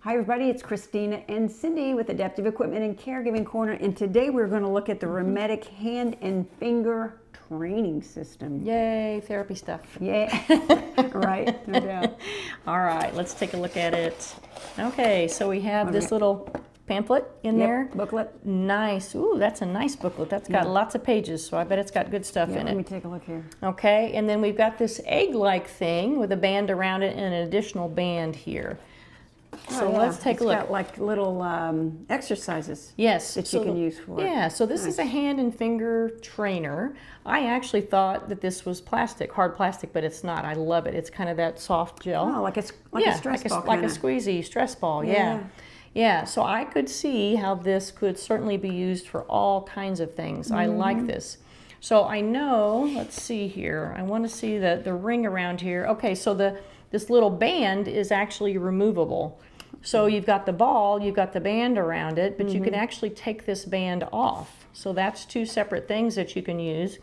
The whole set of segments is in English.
Hi everybody, it's Christina and Cindy with Adaptive Equipment and Caregiving Corner, and today we're going to look at the Remedic hand and finger training system. Yay, therapy stuff. Yeah, right, no doubt. All right, let's take a look at it. Okay, so we have this little pamphlet in there. Booklet. Nice. Ooh, that's a nice booklet. That's got lots of pages, so I bet it's got good stuff in it. Let me take a look here. Okay, and then we've got this egg-like thing with a band around it and an additional band here. So let's take a look. It's got like little exercises. Yes, that you can use for it. Yeah, so this is a hand and finger trainer. I actually thought that this was plastic, hard plastic, but it's not. I love it. It's kind of that soft gel. Oh, like a stress ball. Like a squeezy stress ball. Yeah. Yeah, so I could see how this could certainly be used for all kinds of things. I like this. So I know, let's see here. I want to see the ring around here. Okay, so this little band is actually removable. So you've got the ball, you've got the band around it, but you can actually take this band off. So that's two separate things that you can use.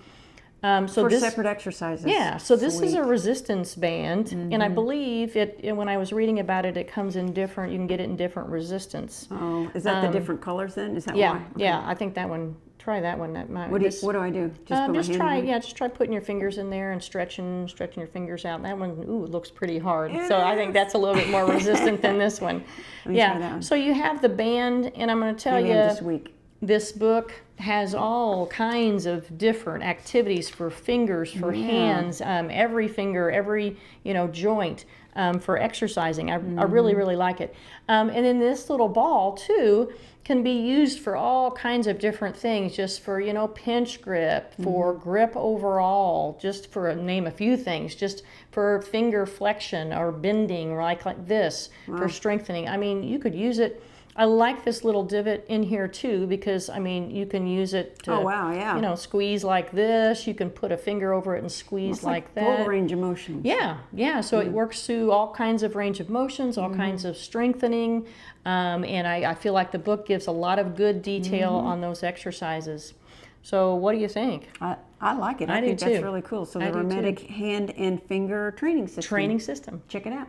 For separate exercises. Yeah, so this is a resistance band, and I believe when I was reading about it, it comes in different, you can get it in different resistance. Oh, is that the different colors then? Is that why? Okay. Yeah, I think that one, try that one. That might, what do I do? Just try putting your fingers in there and stretching your fingers out. That one, ooh, it looks pretty hard. So I think that's a little bit more resistant than this one. Let me try that one. So you have the band, and I'm going to tell you, this book has all kinds of different activities for fingers, for hands, every finger, every joint for exercising. I really, really like it. And then this little ball too can be used for all kinds of different things, just for pinch grip, for grip overall, just for name a few things, just for finger flexion or bending, like this, for strengthening. I mean, you could use it. I like this little divot in here too, because I mean you can use it to squeeze like this. You can put a finger over it and squeeze like that. Full range of motion. Yeah. So it works through all kinds of range of motions, all kinds of strengthening, and I feel like the book gives a lot of good detail on those exercises. So what do you think? I like it. I think that's really cool. So the Remedic hand and finger training system. Check it out.